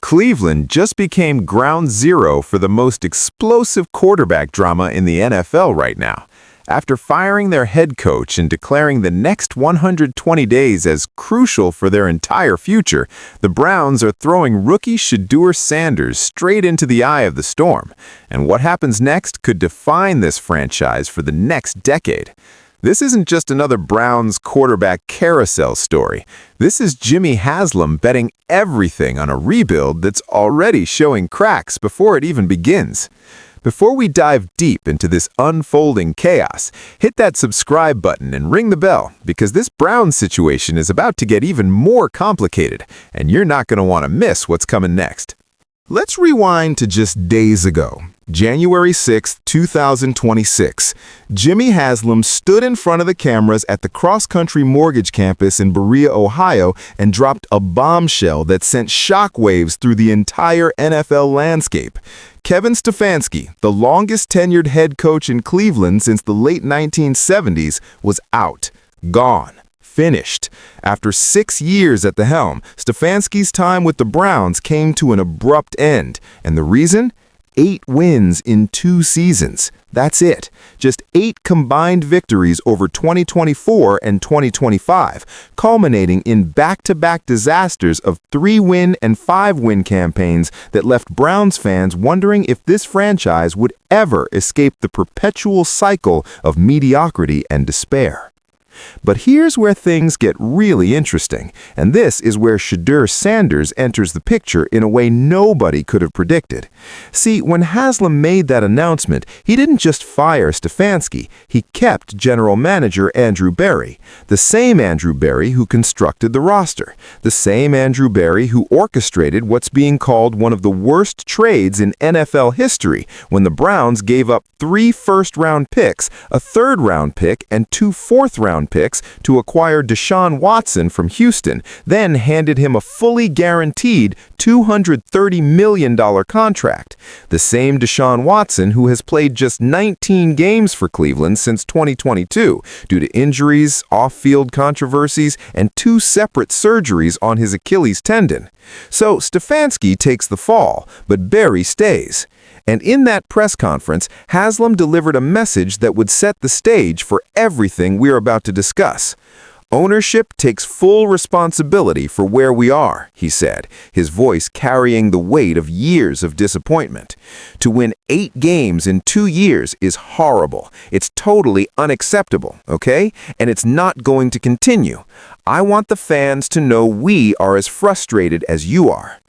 Cleveland just became ground zero for the most explosive quarterback drama in the NFL right now. After firing their head coach and declaring the next 120 days as crucial for their entire future, the Browns are throwing rookie Shedeur Sanders straight into the eye of the storm. And what happens next could define this franchise for the next decade. This isn't just another Browns quarterback carousel story. This is Jimmy Haslam betting everything on a rebuild that's already showing cracks before it even begins. Before we dive deep into this unfolding chaos, hit that subscribe button and ring the bell, because this Browns situation is about to get even more complicated, and you're not going to want to miss what's coming next. Let's rewind to just days ago. January 6, 2026, Jimmy Haslam stood in front of the cameras at the cross-country mortgage campus in Berea, Ohio, and dropped a bombshell that sent shockwaves through the entire NFL landscape. Kevin Stefanski, the longest-tenured head coach in Cleveland since the late 1970s, was out, gone. Finished. After 6 years at the helm, Stefanski's time with the Browns came to an abrupt end. And the reason? 8 wins in 2 seasons. That's it. Just 8 combined victories over 2024 and 2025, culminating in back-to-back disasters of 3-win and 5-win campaigns that left Browns fans wondering if this franchise would ever escape the perpetual cycle of mediocrity and despair. But here's where things get really interesting, and this is where Shedeur Sanders enters the picture in a way nobody could have predicted. See, when Haslam made that announcement, he didn't just fire Stefanski, he kept general manager Andrew Berry, the same Andrew Berry who constructed the roster, the same Andrew Berry who orchestrated what's being called one of the worst trades in NFL history when the Browns gave up 3 first-round picks, a third-round pick, and 2 fourth-round picks to acquire Deshaun Watson from Houston, then handed him a fully guaranteed $230 million contract. The same Deshaun Watson who has played just 19 games for Cleveland since 2022 due to injuries, off-field controversies, and 2 separate surgeries on his Achilles tendon. So Stefanski takes the fall, but Berry stays. And in that press conference, Haslam delivered a message that would set the stage for everything we're about to discuss. Ownership takes full responsibility for where we are, he said, his voice carrying the weight of years of disappointment. To win 8 games in 2 years is horrible. It's totally unacceptable, okay? And it's not going to continue. I want the fans to know we are as frustrated as you are.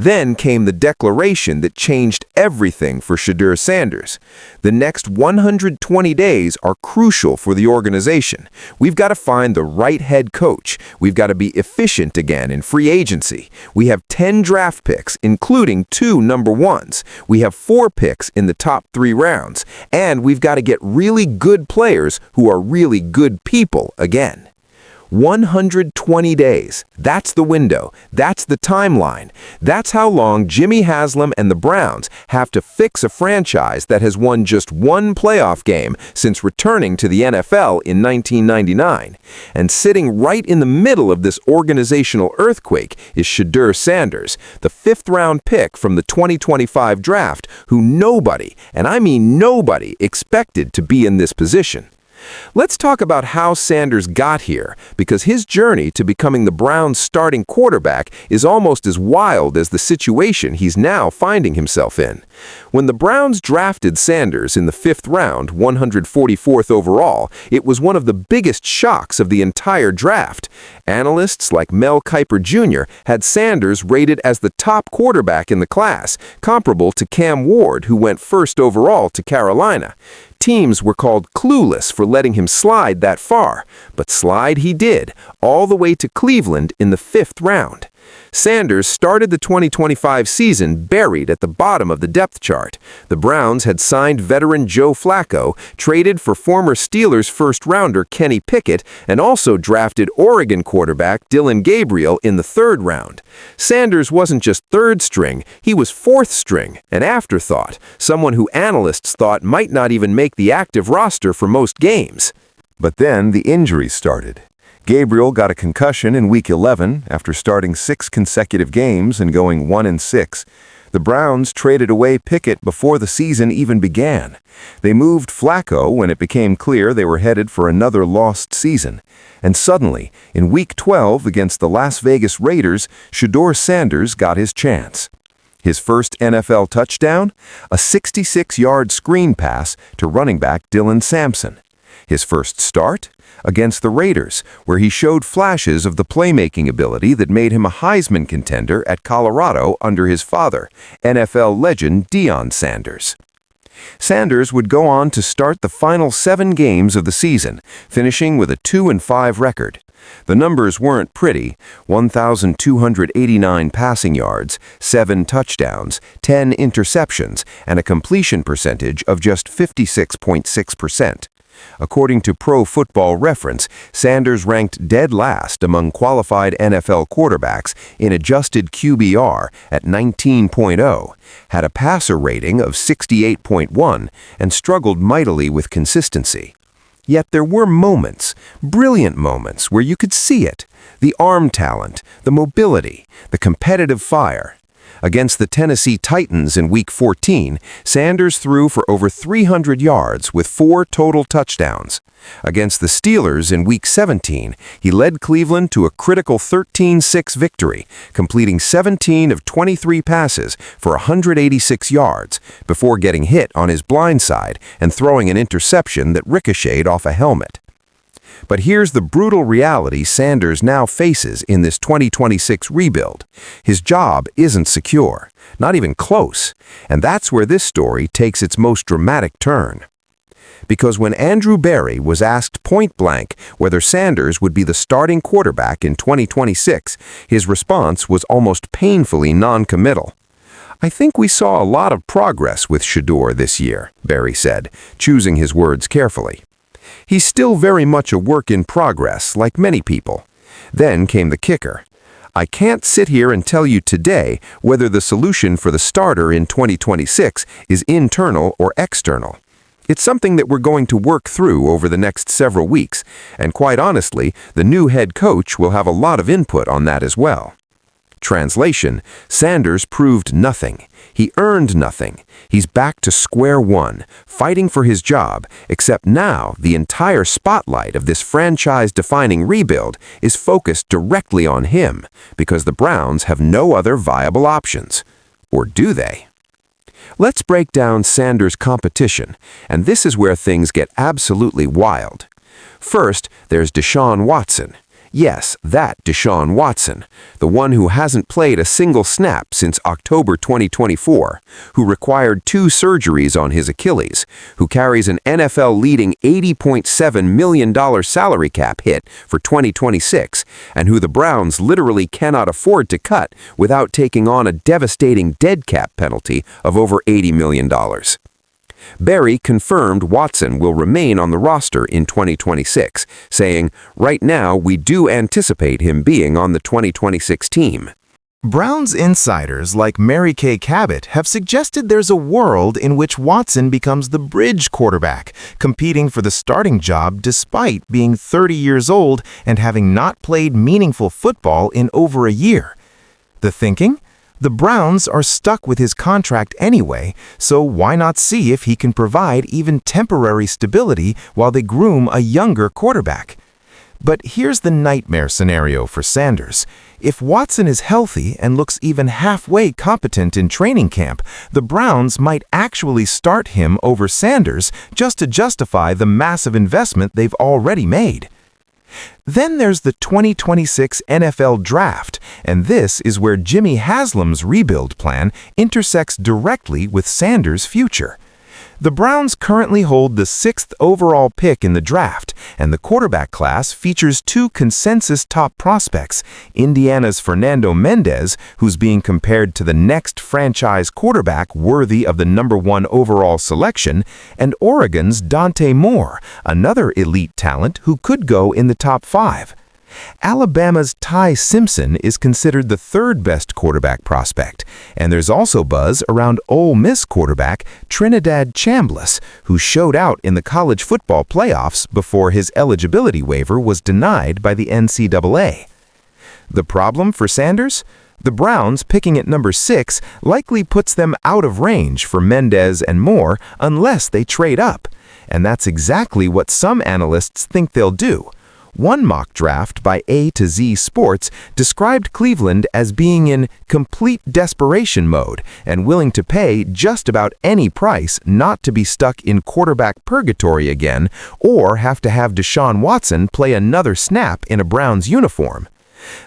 Then came the declaration that changed everything for Shedeur Sanders. The next 120 days are crucial for the organization. We've got to find the right head coach. We've got to be efficient again in free agency. We have 10 draft picks, including 2 number 1s. We have 4 picks in the top 3 rounds. And we've got to get really good players who are really good people again. 120 days. That's the window. That's the timeline. That's how long Jimmy Haslam and the Browns have to fix a franchise that has won just 1 playoff game since returning to the NFL in 1999. And sitting right in the middle of this organizational earthquake is Shedeur Sanders, the 5th-round pick from the 2025 draft, who nobody, and I mean nobody, expected to be in this position. Let's talk about how Sanders got here, because his journey to becoming the Browns' starting quarterback is almost as wild as the situation he's now finding himself in. When the Browns drafted Sanders in the 5th round, 144th overall, it was one of the biggest shocks of the entire draft. Analysts like Mel Kiper Jr. had Sanders rated as the top quarterback in the class, comparable to Cam Ward, who went 1st overall to Carolina. Teams were called clueless for letting him slide that far, but slide he did, all the way to Cleveland in the 5th round. Sanders started the 2025 season buried at the bottom of the depth chart. The Browns had signed veteran Joe Flacco, traded for former Steelers first-rounder Kenny Pickett, and also drafted Oregon quarterback Dillon Gabriel in the 3rd round. Sanders wasn't just 3rd string, he was 4th string, an afterthought, someone who analysts thought might not even make the active roster for most games. But then the injuries started. Gabriel got a concussion in Week 11 after starting 6 consecutive games and going 1-6. The Browns traded away Pickett before the season even began. They moved Flacco when it became clear they were headed for another lost season. And suddenly, in Week 12 against the Las Vegas Raiders, Shedeur Sanders got his chance. His first NFL touchdown? A 66-yard screen pass to running back Dylan Sampson. His first start? Against the Raiders, where he showed flashes of the playmaking ability that made him a Heisman contender at Colorado under his father, NFL legend Deion Sanders. Sanders would go on to start the final 7 games of the season, finishing with a 2-5 record. The numbers weren't pretty: 1,289 passing yards, 7 touchdowns, 10 interceptions, and a completion percentage of just 56.6%. According to Pro Football Reference, Sanders ranked dead last among qualified NFL quarterbacks in adjusted QBR at 19.0, had a passer rating of 68.1, and struggled mightily with consistency. Yet there were moments, brilliant moments, where you could see it: the arm talent, the mobility, the competitive fire. Against the Tennessee Titans in Week 14, Sanders threw for over 300 yards with 4 total touchdowns. Against the Steelers in Week 17, he led Cleveland to a critical 13-6 victory, completing 17 of 23 passes for 186 yards before getting hit on his blind side and throwing an interception that ricocheted off a helmet. But here's the brutal reality Sanders now faces in this 2026 rebuild. His job isn't secure, not even close, and that's where this story takes its most dramatic turn. Because when Andrew Berry was asked point-blank whether Sanders would be the starting quarterback in 2026, his response was almost painfully non-committal. "I think we saw a lot of progress with Shedeur this year," Berry said, choosing his words carefully. "He's still very much a work in progress, like many people." Then came the kicker. "I can't sit here and tell you today whether the solution for the starter in 2026 is internal or external. It's something that we're going to work through over the next several weeks, and quite honestly, the new head coach will have a lot of input on that as well." Translation: Sanders proved nothing. He earned nothing. He's back to square one, fighting for his job, except now the entire spotlight of this franchise-defining rebuild is focused directly on him, because the Browns have no other viable options. Or do they? Let's break down Sanders' competition, and this is where things get absolutely wild. First, there's Deshaun Watson. Yes, that Deshaun Watson, the one who hasn't played a single snap since October 2024, who required 2 surgeries on his Achilles, who carries an NFL-leading $80.7 million salary cap hit for 2026, and who the Browns literally cannot afford to cut without taking on a devastating dead cap penalty of over $80 million. Berry confirmed Watson will remain on the roster in 2026, saying, "Right now, we do anticipate him being on the 2026 team." Browns insiders like Mary Kay Cabot have suggested there's a world in which Watson becomes the bridge quarterback, competing for the starting job despite being 30 years old and having not played meaningful football in over a year. The thinking? The Browns are stuck with his contract anyway, so why not see if he can provide even temporary stability while they groom a younger quarterback? But here's the nightmare scenario for Sanders. If Watson is healthy and looks even halfway competent in training camp, the Browns might actually start him over Sanders just to justify the massive investment they've already made. Then there's the 2026 NFL Draft, and this is where Jimmy Haslam's rebuild plan intersects directly with Sanders' future. The Browns currently hold the 6th overall pick in the draft, and the quarterback class features 2 consensus top prospects: Indiana's Fernando Mendoza, who's being compared to the next franchise quarterback worthy of the #1 overall selection, and Oregon's Dante, another elite talent who could go in the top 5. Alabama's Ty Simpson is considered the third best quarterback prospect, and there's also buzz around Ole Miss quarterback Trinidad Chambliss, who showed out in the college football playoffs before his eligibility waiver was denied by the NCAA. The problem for Sanders? The Browns picking at number 6 likely puts them out of range for Mendoza and more unless they trade up, and that's exactly what some analysts think they'll do. One mock draft by A to Z Sports described Cleveland as being in complete desperation mode and willing to pay just about any price not to be stuck in quarterback purgatory again or have to have Deshaun Watson play another snap in a Browns uniform.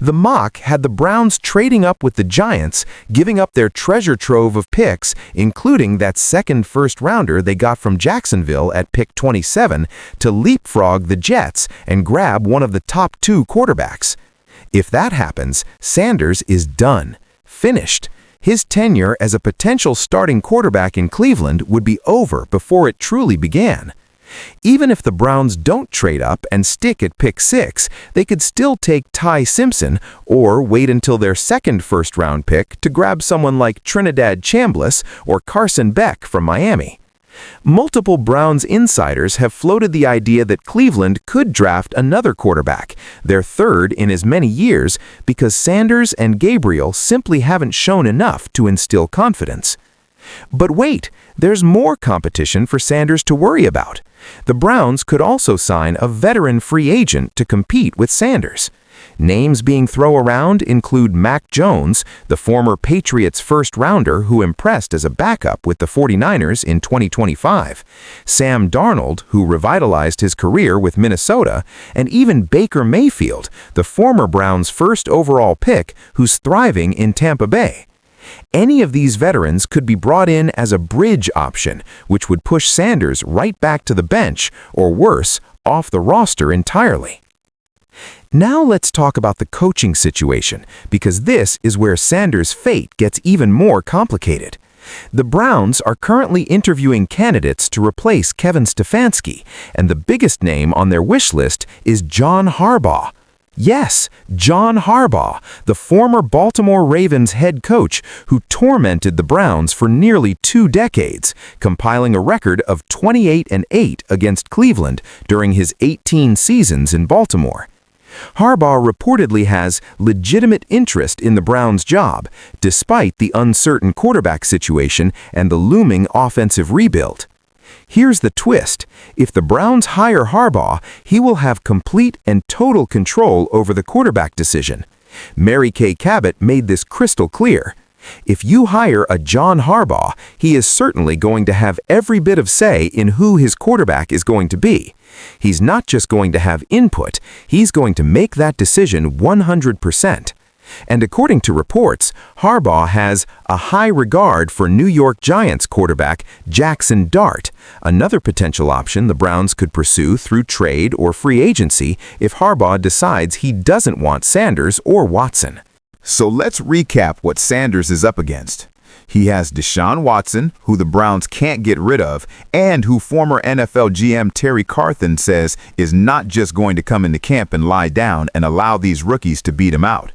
The mock had the Browns trading up with the Giants, giving up their treasure trove of picks, including that second first-rounder they got from Jacksonville at pick 27, to leapfrog the Jets and grab one of the top 2 quarterbacks. If that happens, Sanders is done. Finished. His tenure as a potential starting quarterback in Cleveland would be over before it truly began. Even if the Browns don't trade up and stick at pick 6, they could still take Ty Simpson or wait until their second first-round pick to grab someone like Trinidad Chambliss or Carson Beck from Miami. Multiple Browns insiders have floated the idea that Cleveland could draft another quarterback, their third in as many years, because Sanders and Gabriel simply haven't shown enough to instill confidence. But wait, there's more competition for Sanders to worry about. The Browns could also sign a veteran free agent to compete with Sanders. Names being thrown around include Mac Jones, the former Patriots first-rounder who impressed as a backup with the 49ers in 2025, Sam Darnold, who revitalized his career with Minnesota, and even Baker Mayfield, the former Browns' first overall pick who's thriving in Tampa Bay. Any of these veterans could be brought in as a bridge option, which would push Sanders right back to the bench, or worse, off the roster entirely. Now let's talk about the coaching situation, because this is where Sanders' fate gets even more complicated. The Browns are currently interviewing candidates to replace Kevin Stefanski, and the biggest name on their wish list is John Harbaugh. Yes, John Harbaugh, the former Baltimore Ravens head coach who tormented the Browns for nearly 2 decades, compiling a record of 28-8 against Cleveland during his 18 seasons in Baltimore. Harbaugh reportedly has legitimate interest in the Browns' job, despite the uncertain quarterback situation and the looming offensive rebuild. Here's the twist. If the Browns hire Harbaugh, he will have complete and total control over the quarterback decision. Mary Kay Cabot made this crystal clear. If you hire a John Harbaugh, he is certainly going to have every bit of say in who his quarterback is going to be. He's not just going to have input, he's going to make that decision 100%. And according to reports, Harbaugh has a high regard for New York Giants quarterback Jackson Dart, another potential option the Browns could pursue through trade or free agency if Harbaugh decides he doesn't want Sanders or Watson. So let's recap what Sanders is up against. He has Deshaun Watson, who the Browns can't get rid of, and who former NFL GM Terry Carthen says is not just going to come into camp and lie down and allow these rookies to beat him out.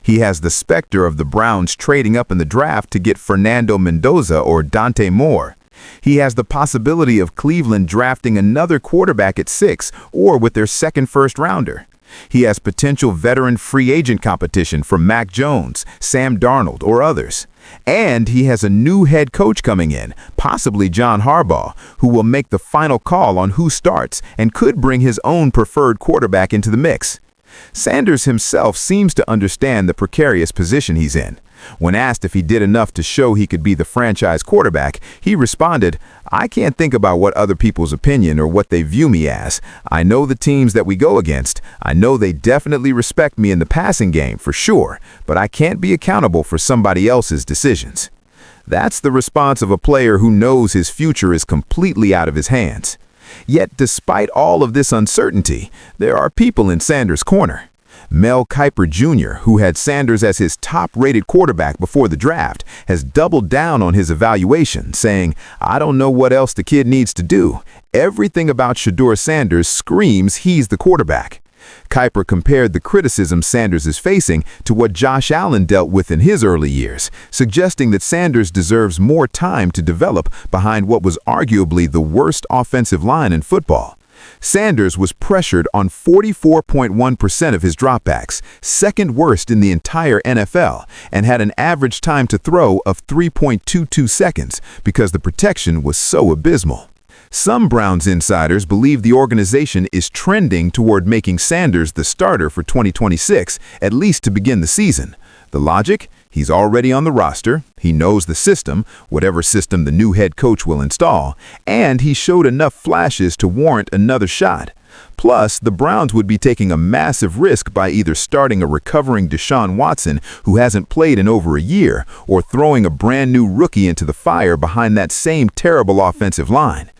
He has the specter of the Browns trading up in the draft to get Fernando Mendoza or Dante Moore. He has the possibility of Cleveland drafting another quarterback at 6 or with their second first-rounder. He has potential veteran free agent competition from Mac Jones, Sam Darnold, or others. And he has a new head coach coming in, possibly John Harbaugh, who will make the final call on who starts and could bring his own preferred quarterback into the mix. Sanders himself seems to understand the precarious position he's in. When asked if he did enough to show he could be the franchise quarterback, he responded, "I can't think about what other people's opinion or what they view me as. I know the teams that we go against. I know they definitely respect me in the passing game, for sure, but I can't be accountable for somebody else's decisions." That's the response of a player who knows his future is completely out of his hands. Yet, despite all of this uncertainty, there are people in Sanders' corner. Mel Kiper Jr., who had Sanders as his top-rated quarterback before the draft, has doubled down on his evaluation, saying, "I don't know what else the kid needs to do. Everything about Shedeur Sanders screams he's the quarterback." Kiper compared the criticism Sanders is facing to what Josh Allen dealt with in his early years, suggesting that Sanders deserves more time to develop behind what was arguably the worst offensive line in football. Sanders was pressured on 44.1% of his dropbacks, second worst in the entire NFL, and had an average time to throw of 3.22 seconds because the protection was so abysmal. Some Browns insiders believe the organization is trending toward making Sanders the starter for 2026, at least to begin the season. The logic? He's already on the roster, he knows the system, whatever system the new head coach will install, and he showed enough flashes to warrant another shot. Plus, the Browns would be taking a massive risk by either starting a recovering Deshaun Watson who hasn't played in over a year, or throwing a brand new rookie into the fire behind that same terrible offensive line.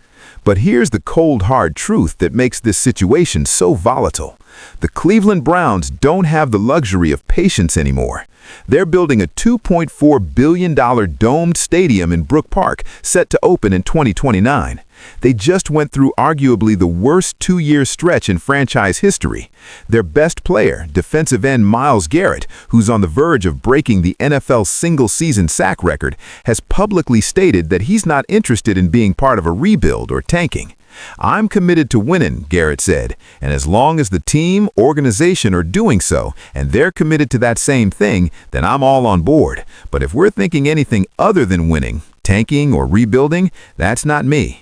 But here's the cold, hard truth that makes this situation so volatile. The Cleveland Browns don't have the luxury of patience anymore. They're building a $2.4 billion domed stadium in Brook Park set to open in 2029. They just went through arguably the worst two-year stretch in franchise history. Their best player, defensive end Myles Garrett, who's on the verge of breaking the NFL single-season sack record, has publicly stated that he's not interested in being part of a rebuild or tanking. "I'm committed to winning," Garrett said, "and as long as the team, organization are doing so, and they're committed to that same thing, then I'm all on board. But if we're thinking anything other than winning, tanking or rebuilding, that's not me."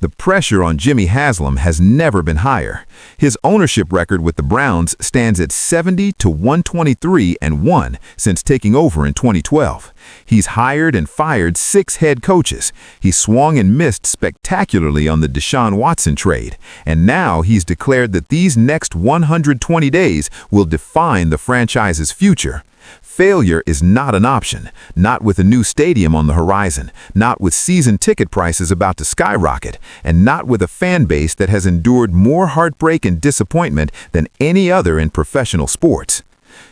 The pressure on Jimmy Haslam has never been higher. His ownership record with the Browns stands at 70-123-1 since taking over in 2012. He's hired and fired 6 head coaches. He swung and missed spectacularly on the Deshaun Watson trade, and now he's declared that these next 120 days will define the franchise's future. Failure is not an option, not with a new stadium on the horizon, not with season ticket prices about to skyrocket, and not with a fan base that has endured more heartbreak and disappointment than any other in professional sports.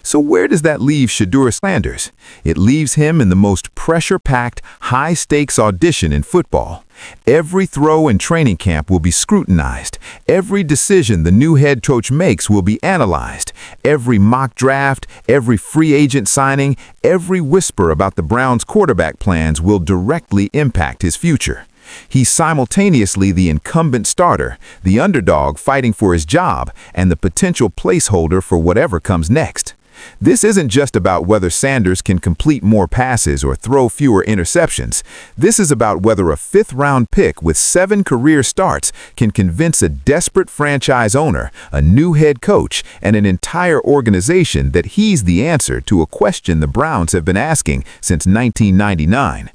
So where does that leave Shedeur Sanders? It leaves him in the most pressure-packed, high-stakes audition in football. Every throw in training camp will be scrutinized. Every decision the new head coach makes will be analyzed. Every mock draft, every free agent signing, every whisper about the Browns' quarterback plans will directly impact his future. He's simultaneously the incumbent starter, the underdog fighting for his job, and the potential placeholder for whatever comes next. This isn't just about whether Sanders can complete more passes or throw fewer interceptions. This is about whether a 5th-round pick with 7 career starts can convince a desperate franchise owner, a new head coach, and an entire organization that he's the answer to a question the Browns have been asking since 1999.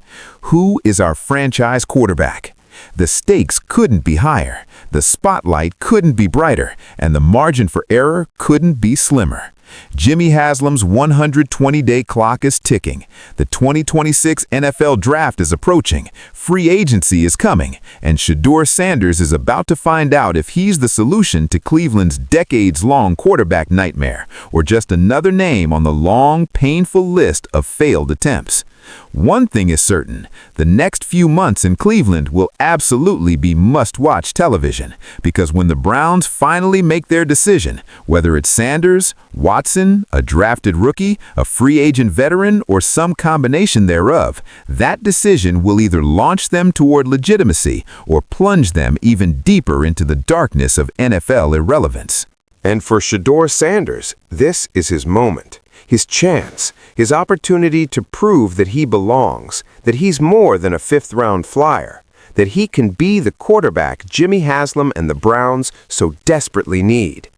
Who is our franchise quarterback? The stakes couldn't be higher, the spotlight couldn't be brighter, and the margin for error couldn't be slimmer. Jimmy Haslam's 120-day clock is ticking. The 2026 NFL Draft is approaching. Free agency is coming. And Shedeur Sanders is about to find out if he's the solution to Cleveland's decades-long quarterback nightmare, or just another name on the long, painful list of failed attempts. One thing is certain, the next few months in Cleveland will absolutely be must-watch television, because when the Browns finally make their decision, whether it's Sanders, Watson, a drafted rookie, a free agent veteran, or some combination thereof, that decision will either launch them toward legitimacy or plunge them even deeper into the darkness of NFL irrelevance. And for Shedeur Sanders, this is his moment. His chance, his opportunity to prove that he belongs, that he's more than a 5th-round flyer, that he can be the quarterback Jimmy Haslam and the Browns so desperately need.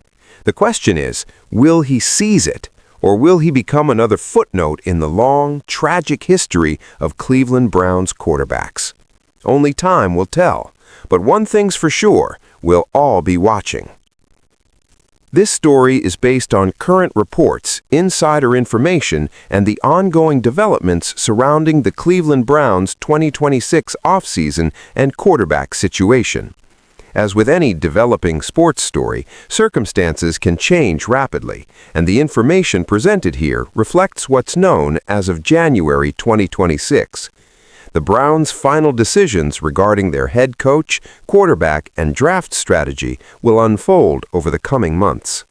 The question is, will he seize it, or will he become another footnote in the long, tragic history of Cleveland Browns quarterbacks? Only time will tell, but one thing's for sure, we'll all be watching. This story is based on current reports, insider information, and the ongoing developments surrounding the Cleveland Browns' 2026 offseason and quarterback situation. As with any developing sports story, circumstances can change rapidly, and the information presented here reflects what's known as of January 2026. The Browns' final decisions regarding their head coach, quarterback, and draft strategy will unfold over the coming months.